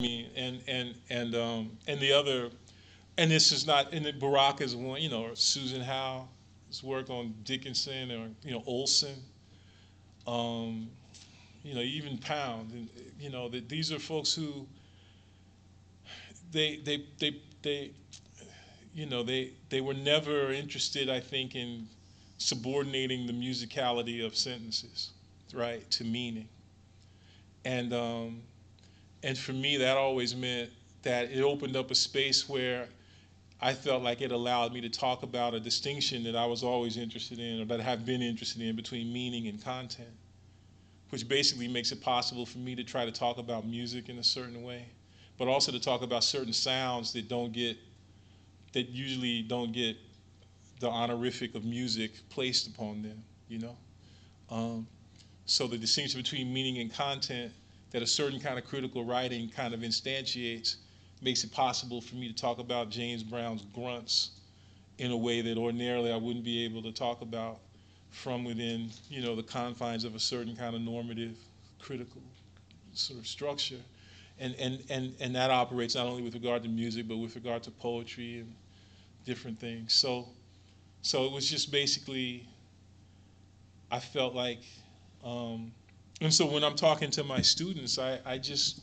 mean, and the other, and this is not, and Barack is one, or Susan Howe's work on Dickinson, or Olson, um, even Pound, and that these are folks who they they were never interested, I think, in subordinating the musicality of sentences, right, to meaning, and um, and for me that always meant that it opened up a space where I felt like it allowed me to talk about a distinction that I was always interested in, or that I have been interested in, between meaning and content, which basically makes it possible for me to try to talk about music in a certain way, but also to talk about certain sounds that usually don't get the honorific of music placed upon them. You know, um, so the distinction between meaning and content that a certain kind of critical writing kind of instantiates makes it possible for me to talk about James Brown's grunts in a way that ordinarily I wouldn't be able to talk about from within, the confines of a certain kind of normative, critical sort of structure. And that operates not only with regard to music, but with regard to poetry and different things. So it was just basically, I felt like, um, and so when I'm talking to my students, I just,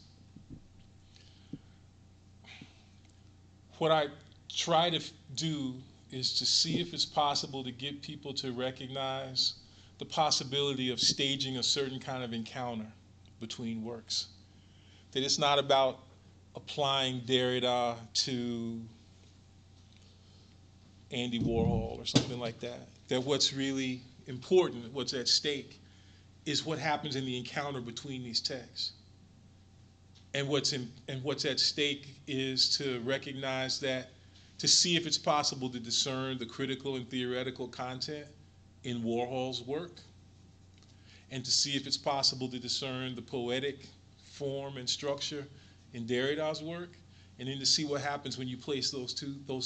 what I try to do is to see if it's possible to get people to recognize the possibility of staging a certain kind of encounter between works. That it's not about applying Derrida to Andy Warhol or something like that. That what's really important, what's at stake, is what happens in the encounter between these texts. And what's at stake is to recognize that, to see if it's possible to discern the critical and theoretical content in Warhol's work, and to see if it's possible to discern the poetic form and structure in Derrida's work, and then to see what happens when you place those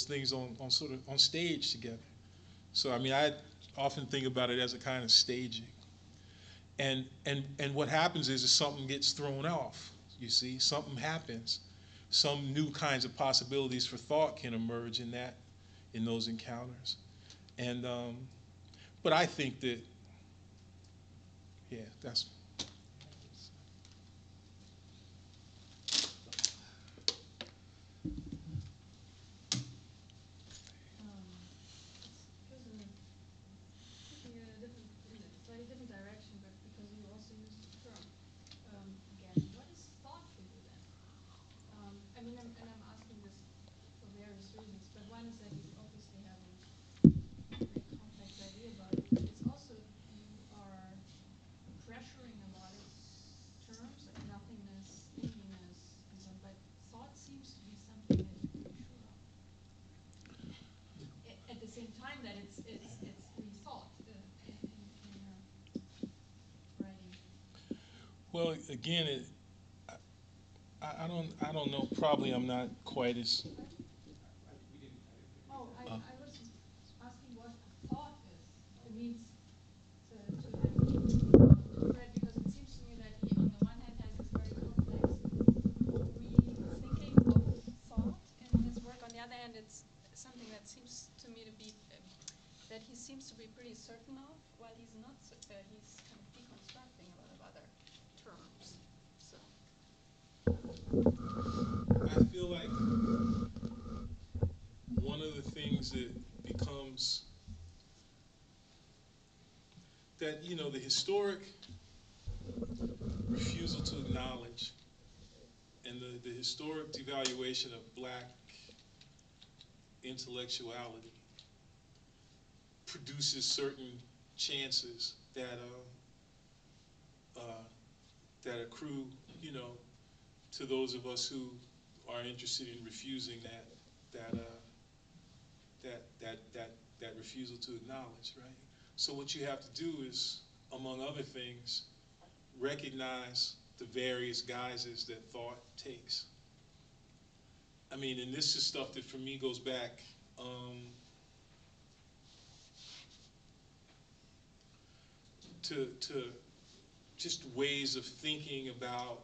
things on sort of on stage together. So I mean, I often think about it as a kind of staging. And what happens is something gets thrown off. You see, something happens. Some new kinds of possibilities for thought can emerge in those encounters. And but I think that, yeah, that's. Goes in taking a different, in a slightly different direction, but because you also used the term again, what is thought for you then? I mean, and I'm asking this for various reasons, but one is that you obviously have a very complex idea about it, but it's also you are pressuring a lot of terms like nothingness, thingingness, and so on. But thought seems to be something that you're pretty sure of. At the same time that it's rethought in your writing. Well, again, I don't know. Probably I'm not quite as. Pardon? Oh, I was asking what a thought is. It means to have read, because it seems to me that he, on the one hand, has this very complex rethinking of thought in his work. On the other hand, it's something that seems to me to be that he seems to be pretty certain of, while he's not. He's kind of deconstructing a lot of other terms. So. I feel like one of the things that becomes that, the historic refusal to acknowledge, and the historic devaluation of black intellectuality produces certain chances uh, that accrue, to those of us who are interested in refusing that that refusal to acknowledge, right? So what you have to do is, among other things, recognize the various guises that thought takes. I mean, and this is stuff that for me goes back to just ways of thinking about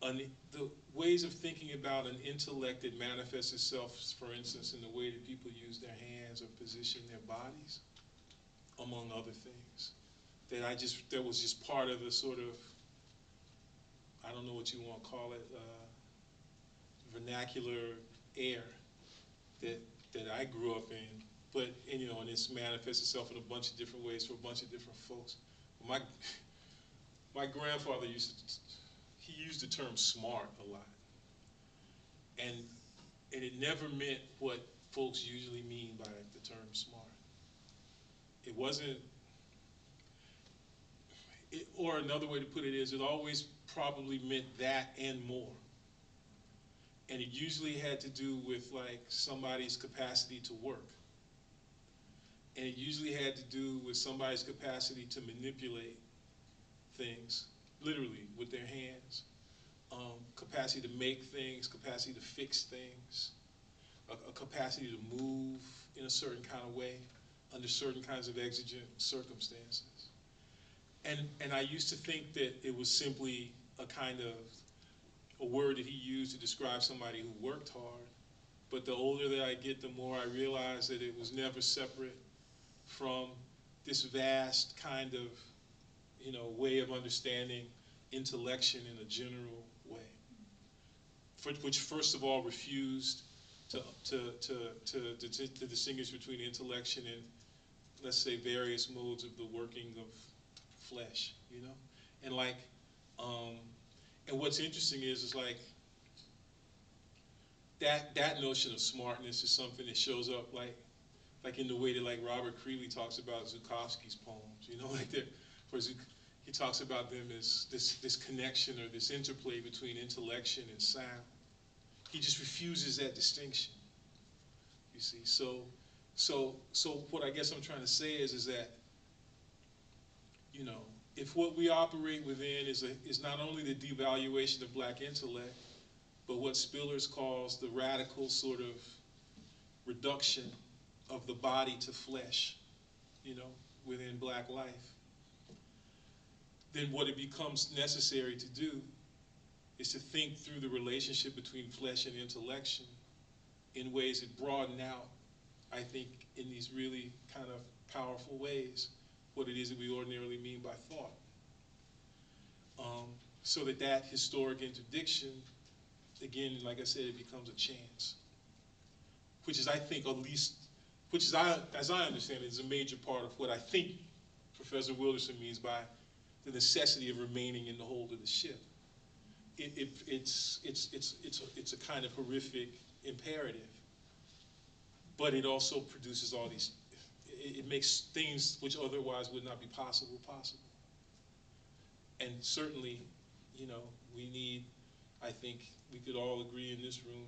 the ways of thinking about an intellect that manifests itself, for instance, in the way that people use their hands or position their bodies, among other things. That was just part of the sort of, I don't know what you want to call it, vernacular air that I grew up in. But and it's manifests itself in a bunch of different ways for a bunch of different folks. My my grandfather he used the term smart a lot, and it never meant what folks usually mean by the term smart. It wasn't, or another way to put it is, it always probably meant that and more. And it usually had to do with like somebody's capacity to work. And it usually had to do with somebody's capacity to manipulate things, literally with their hands, capacity to make things, capacity to fix things, a capacity to move in a certain kind of way under certain kinds of exigent circumstances. And I used to think that it was simply a kind of a word that he used to describe somebody who worked hard. But the older that I get, the more I realize that it was never separate from this vast kind of, way of understanding intellection in a general way, which first of all refused to distinguish between intellection and, let's say, various modes of the working of flesh, and like, and what's interesting is like that notion of smartness is something that shows up like in the way that like Robert Creeley talks about Zukofsky's poems, like he talks about them as this connection or this interplay between intellection and sound. He just refuses that distinction. You see, so what I guess I'm trying to say is that if what we operate within is not only the devaluation of black intellect, but what Spillers calls the radical sort of reduction of the body to flesh, within black life, then what it becomes necessary to do is to think through the relationship between flesh and intellection in ways that broaden out, I think, in these really kind of powerful ways, what it is that we ordinarily mean by thought. So that historic interdiction, again, like I said, it becomes a chance, which is, I think, at least, as I understand it, is a major part of what I think Professor Wilderson means by the necessity of remaining in the hold of the ship. It's a kind of horrific imperative, but it also produces all these, it makes things which otherwise would not be possible. And certainly, we need, I think we could all agree in this room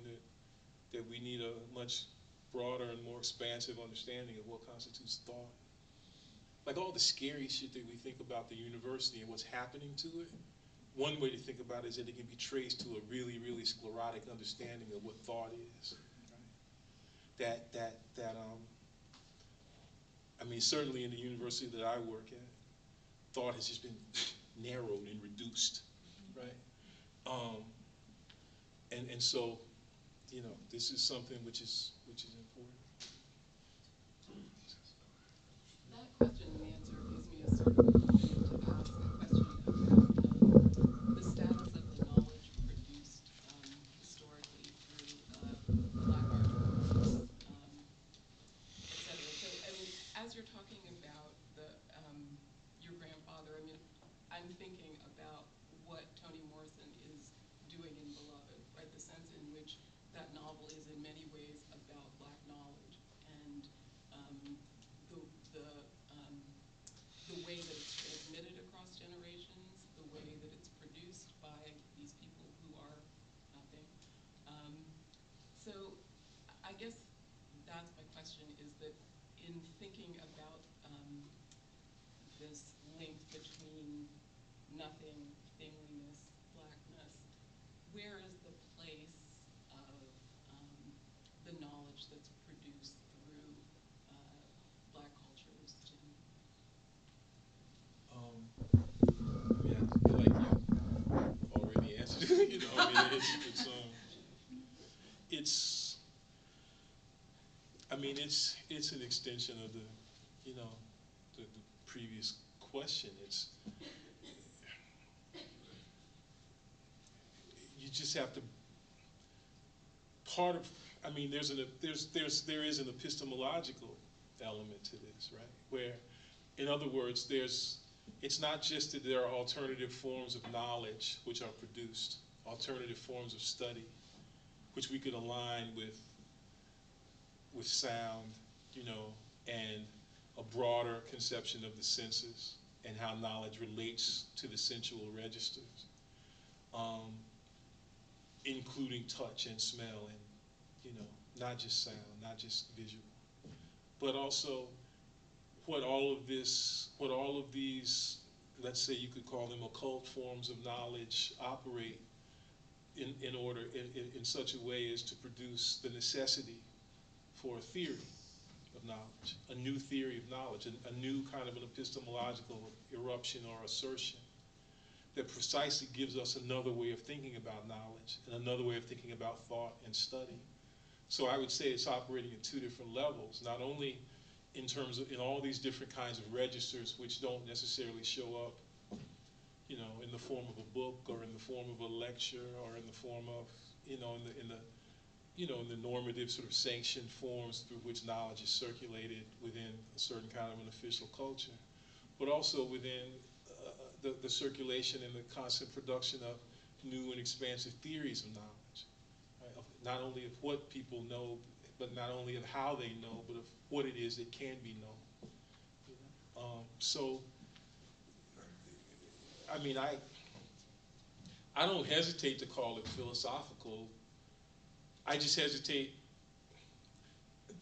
that we need a much broader and more expansive understanding of what constitutes thought. Like all the scary shit that we think about the university and what's happening to it, one way to think about it is that it can be traced to a really, really sclerotic understanding of what thought is. Right? I mean, certainly in the university that I work at, thought has just been narrowed and reduced, right? And so, this is something which is important. That question and answer gives me a sort of opening to ask a question about the status of the knowledge produced historically through black art forms, et cetera. So, I mean, as you're talking about your grandfather, I mean, I'm thinking about what Toni Morrison is doing in Beloved, right? The sense in which that novel is in many ways about black knowledge and the the way that it's transmitted across generations, the way that it's produced by these people who are nothing. So I guess that's my question, is that in thinking about this link between nothing, thingliness, blackness, where is the place of the knowledge that's produced through black cultures? I mean, I feel like you already answered, it's it's an extension of the, you know, the previous question. It's you just have to part of. There is an epistemological element to this, right? Where, in other words, it's not just that there are alternative forms of knowledge which are produced, alternative forms of study, which we could align with sound, you know, and a broader conception of the senses and how knowledge relates to the sensual registers, um, including touch and smell and, you know, not just sound, not just visual, but also what all of these, let's say you could call them occult forms of knowledge, operate in such a way as to produce the necessity for a theory of knowledge, a new theory of knowledge, a new kind of an epistemological eruption or assertion that precisely gives us another way of thinking about knowledge and another way of thinking about thought and study. So I would say it's operating at two different levels, not only in terms of in all these different kinds of registers which don't necessarily show up, you know, in the form of a book or in the form of a lecture or in the form of, you know, in the normative sort of sanctioned forms through which knowledge is circulated within a certain kind of an official culture, but also within the circulation and the constant production of new and expansive theories of knowledge, right? Of not only of what people know, but not only of how they know, but of what it is that can be known. You know? So, I mean, I don't hesitate to call it philosophical. I just hesitate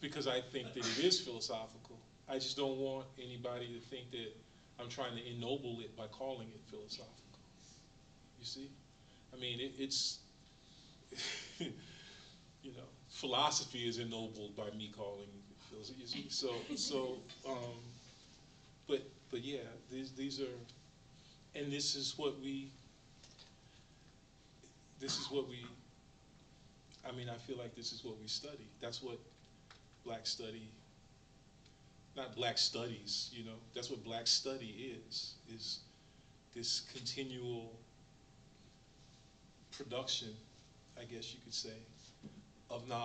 because I think that it is philosophical. I just don't want anybody to think that I'm trying to ennoble it by calling it philosophical. You see? I mean, it's, you know, philosophy is ennobled by me calling it philosophy. You see? But yeah, these are, and this is what we, I mean, I feel like this is what we study. That's what black study, not black studies, you know, that's what black study is this continual production, I guess you could say, of knowledge.